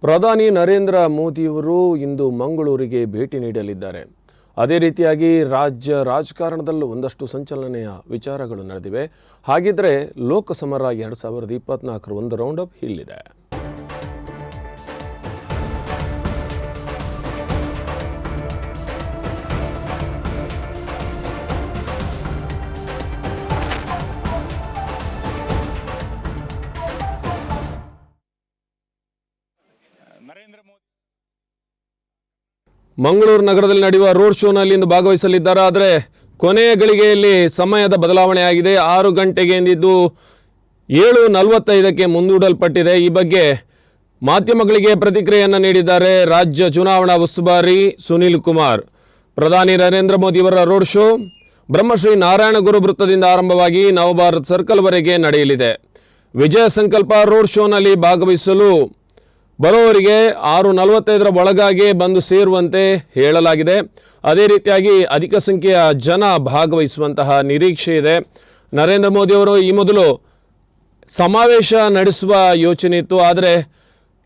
ಪ್ರಧಾನಿ ನರೇಂದ್ರ ಮೋದಿಯವರು ಇಂದು ಮಂಗಳೂರಿಗೆ ಭೇಟಿ ನೀಡಲಿದ್ದಾರೆ. ಅದೇ ರೀತಿಯಾಗಿ ರಾಜ್ಯ ರಾಜಕಾರಣದಲ್ಲೂ ಒಂದಷ್ಟು ಸಂಚಲನೆಯ ವಿಚಾರಗಳು ನಡೆದಿವೆ. ಹಾಗಿದ್ರೆ ಲೋಕಸಮರ 2024 ಒಂದು ರೌಂಡ್ ಅಪ್ ಇಲ್ಲಿದೆ. ಮಂಗಳೂರು ನಗರದಲ್ಲಿ ನಡೆಯುವ ರೋಡ್ ಶೋನಲ್ಲಿ ಇಂದು ಭಾಗವಹಿಸಲಿದ್ದಾರೆ. ಆದರೆ ಕೊನೆಯ ಗಳಿಗೆಯಲ್ಲಿ ಸಮಯದ ಬದಲಾವಣೆ ಆಗಿದೆ. 6 ಗಂಟೆಗೆ ಎಂದಿದ್ದು 7:45ಕ್ಕೆ ಮುಂದೂಡಲ್ಪಟ್ಟಿದೆ. ಈ ಬಗ್ಗೆ ಮಾಧ್ಯಮಗಳಿಗೆ ಪ್ರತಿಕ್ರಿಯೆಯನ್ನು ನೀಡಿದ್ದಾರೆ ರಾಜ್ಯ ಚುನಾವಣಾ ಉಸ್ತುವಾರಿ ಸುನೀಲ್ ಕುಮಾರ್. ಪ್ರಧಾನಿ ನರೇಂದ್ರ ಮೋದಿಯವರ ರೋಡ್ ಶೋ ಬ್ರಹ್ಮಶ್ರೀ ನಾರಾಯಣಗುರು ವೃತ್ತದಿಂದ ಆರಂಭವಾಗಿ ನವಭಾರತ್ ಸರ್ಕಲ್ವರೆಗೆ ನಡೆಯಲಿದೆ. ವಿಜಯ ಸಂಕಲ್ಪ ರೋಡ್ ಶೋನಲ್ಲಿ ಭಾಗವಹಿಸಲು ಬರೋವರಿಗೆ 6:45 ಒಳಗಾಗಿ ಬಂದು ಸೇರುವಂತೆ ಹೇಳಲಾಗಿದೆ. ಅದೇ ರೀತಿಯಾಗಿ ಅಧಿಕ ಸಂಖ್ಯೆಯ ಜನ ಭಾಗವಹಿಸುವಂತಹ ನಿರೀಕ್ಷೆ ಇದೆ. ನರೇಂದ್ರ ಮೋದಿಯವರು ಈ ಮೊದಲು ಸಮಾವೇಶ ನಡೆಸುವ ಯೋಚನೆ ಇತ್ತು. ಆದರೆ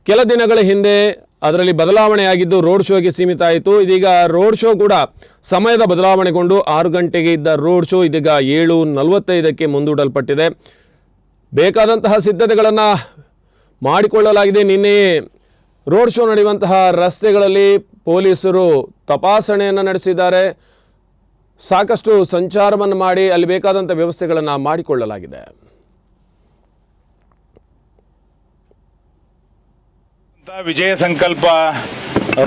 ಕೆಲ ದಿನಗಳ ಹಿಂದೆ ಅದರಲ್ಲಿ ಬದಲಾವಣೆಯಾಗಿದ್ದು ರೋಡ್ ಶೋಗೆ ಸೀಮಿತ ಆಯಿತು. ಇದೀಗ ರೋಡ್ ಶೋ ಕೂಡ ಸಮಯದ ಬದಲಾವಣೆಗೊಂಡು 6 ಗಂಟೆಗೆ ಇದ್ದ ರೋಡ್ ಶೋ ಇದೀಗ 7:45ಕ್ಕೆ ಮುಂದೂಡಲ್ಪಟ್ಟಿದೆ. ಬೇಕಾದಂತಹ ಸಿದ್ಧತೆಗಳನ್ನು ಮಾಡಿಕೊಳ್ಳಲಾಗಿದೆ. ನಿನ್ನೆಯೇ ರೋಡ್ ಶೋ ನಡೆಯುವಂತಹ ರಸ್ತೆಗಳಲ್ಲಿ ಪೊಲೀಸರು ತಪಾಸಣೆಯನ್ನು ನಡೆಸಿದ್ದಾರೆ. ಸಾಕಷ್ಟು ಸಂಚಾರವನ್ನು ಮಾಡಿ ಅಲ್ಲಿ ಬೇಕಾದಂಥ ವ್ಯವಸ್ಥೆಗಳನ್ನು ಮಾಡಿಕೊಳ್ಳಲಾಗಿದೆ. ವಿಜಯ ಸಂಕಲ್ಪ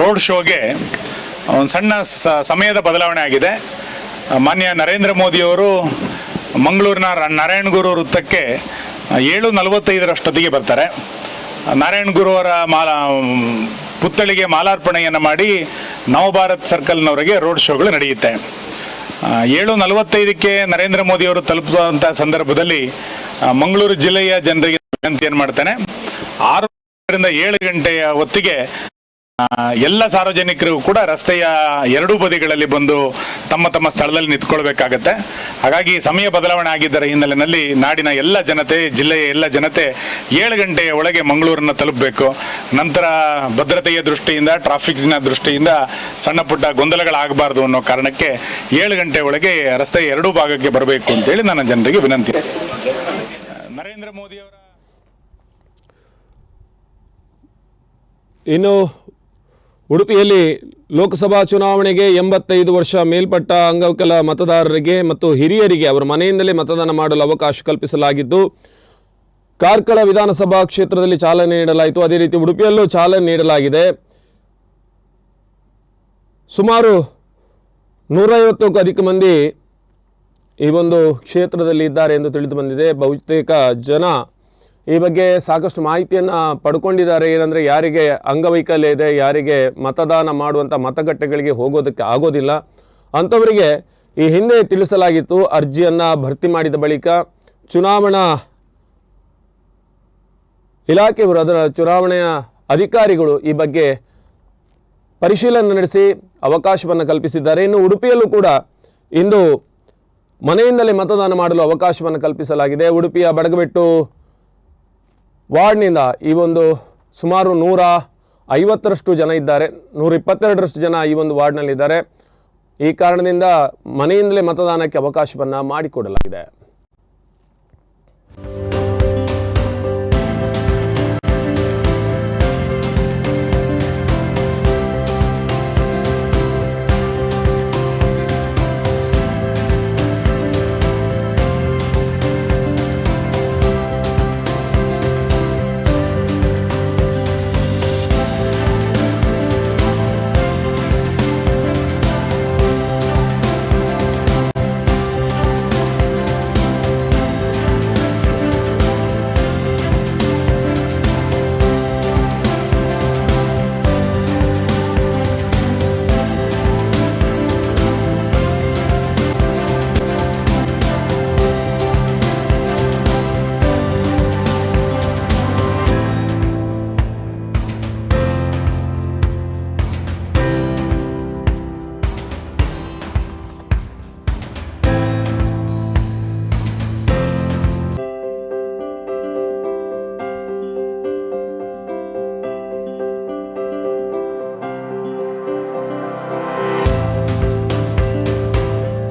ರೋಡ್ ಶೋಗೆ ಒಂದು ಸಣ್ಣ ಸಮಯದ ಬದಲಾವಣೆ ಆಗಿದೆ. ಮಾನ್ಯ ನರೇಂದ್ರ ಮೋದಿಯವರು ಮಂಗಳೂರಿನ ನಾರಾಯಣಗುರು ವೃತ್ತಕ್ಕೆ 7:45 ಬರ್ತಾರೆ. ನಾರಾಯಣಗುರುವರ ಪುತ್ಥಳಿಗೆ ಮಾಲಾರ್ಪಣೆಯನ್ನು ಮಾಡಿ ನವಭಾರತ್ ಸರ್ಕಲ್ನವರೆಗೆ ರೋಡ್ ಶೋಗಳು ನಡೆಯುತ್ತೆ. 7:45ಕ್ಕೆ ನರೇಂದ್ರ ಮೋದಿಯವರು ತಲುಪುವಂಥ ಸಂದರ್ಭದಲ್ಲಿ ಮಂಗಳೂರು ಜಿಲ್ಲೆಯ ಜನರಿಗೆ ವಿನಂತಿಯನ್ನು ಮಾಡ್ತಾನೆ. 6ರಿಂದ 7 ಗಂಟೆಯ ಹೊತ್ತಿಗೆ ಎಲ್ಲ ಸಾರ್ವಜನಿಕರಿಗೂ ಕೂಡ ರಸ್ತೆಯ ಎರಡೂ ಬದಿಗಳಲ್ಲಿ ಬಂದು ತಮ್ಮ ತಮ್ಮ ಸ್ಥಳದಲ್ಲಿ ನಿಂತ್ಕೊಳ್ಬೇಕಾಗತ್ತೆ. ಹಾಗಾಗಿ ಸಮಯ ಬದಲಾವಣೆ ಆಗಿದ್ದರ ಹಿನ್ನೆಲೆಯಲ್ಲಿ ನಾಡಿನ ಎಲ್ಲ ಜನತೆ, ಜಿಲ್ಲೆಯ ಎಲ್ಲ ಜನತೆ 7 ಗಂಟೆಯ ಒಳಗೆ ಮಂಗಳೂರನ್ನು ತಲುಪಬೇಕು. ನಂತರ ಭದ್ರತೆಯ ದೃಷ್ಟಿಯಿಂದ, ಟ್ರಾಫಿಕ್ನ ದೃಷ್ಟಿಯಿಂದ ಸಣ್ಣ ಪುಟ್ಟ ಗೊಂದಲಗಳಾಗಬಾರ್ದು ಅನ್ನೋ ಕಾರಣಕ್ಕೆ 7 ಗಂಟೆ ಒಳಗೆ ರಸ್ತೆಯ ಎರಡೂ ಭಾಗಕ್ಕೆ ಬರಬೇಕು ಅಂತೇಳಿ ನನ್ನ ಜನರಿಗೆ ವಿನಂತಿ. ನರೇಂದ್ರ ಮೋದಿಯವರ ಇನ್ನು ಉಡುಪಿಯಲ್ಲಿ ಲೋಕಸಭಾ ಚುನಾವಣೆಗೆ 85 ವರ್ಷ ಮೇಲ್ಪಟ್ಟ ಅಂಗವಿಕಲ ಮತದಾರರಿಗೆ ಮತ್ತು ಹಿರಿಯರಿಗೆ ಅವರ ಮನೆಯಿಂದಲೇ ಮತದಾನ ಮಾಡಲು ಅವಕಾಶ ಕಲ್ಪಿಸಲಾಗಿದ್ದು ಕಾರ್ಕಳ ವಿಧಾನಸಭಾ ಕ್ಷೇತ್ರದಲ್ಲಿ ಚಾಲನೆ ನೀಡಲಾಯಿತು. ಅದೇ ರೀತಿ ಉಡುಪಿಯಲ್ಲೂ ಚಾಲನೆ ನೀಡಲಾಗಿದೆ. ಸುಮಾರು 150ಕ್ಕೂ ಅಧಿಕ ಮಂದಿ ಈ ಒಂದು ಕ್ಷೇತ್ರದಲ್ಲಿ ಇದ್ದಾರೆ ಎಂದು ತಿಳಿದು ಬಂದಿದೆ. ಬಹುತೇಕ ಜನ ಈ ಬಗ್ಗೆ ಸಾಕಷ್ಟು ಮಾಹಿತಿಯನ್ನು ಪಡ್ಕೊಂಡಿದ್ದಾರೆ. ಏನಂದರೆ ಯಾರಿಗೆ ಅಂಗವೈಕಲ್ಯ ಇದೆ, ಯಾರಿಗೆ ಮತದಾನ ಮಾಡುವಂಥ ಮತಗಟ್ಟೆಗಳಿಗೆ ಹೋಗೋದಕ್ಕೆ ಆಗೋದಿಲ್ಲ ಅಂಥವರಿಗೆ ಈ ಹಿಂದೆ ತಿಳಿಸಲಾಗಿತ್ತು. ಅರ್ಜಿಯನ್ನು ಭರ್ತಿ ಮಾಡಿದ ಬಳಿಕ ಚುನಾವಣಾ ಇಲಾಖೆಯವರು, ಅದರ ಚುನಾವಣೆಯ ಅಧಿಕಾರಿಗಳು ಈ ಬಗ್ಗೆ ಪರಿಶೀಲನೆ ನಡೆಸಿ ಅವಕಾಶವನ್ನು ಕಲ್ಪಿಸಿದ್ದಾರೆ. ಇನ್ನು ಉಡುಪಿಯಲ್ಲೂ ಕೂಡ ಇಂದು ಮನೆಯಿಂದಲೇ ಮತದಾನ ಮಾಡಲು ಅವಕಾಶವನ್ನು ಕಲ್ಪಿಸಲಾಗಿದೆ. ಉಡುಪಿಯ ಬಡಗಬೆಟ್ಟು ವಾರ್ಡ್ನಿಂದ ಈ ಒಂದು ಸುಮಾರು 150ರಷ್ಟು ಜನ ಇದ್ದಾರೆ, 122ರಷ್ಟು ಜನ ಈ ಒಂದು ವಾರ್ಡ್ನಲ್ಲಿದ್ದಾರೆ. ಈ ಕಾರಣದಿಂದ ಮನೆಯಿಂದಲೇ ಮತದಾನಕ್ಕೆ ಅವಕಾಶವನ್ನು ಮಾಡಿಕೊಡಲಾಗಿದೆ.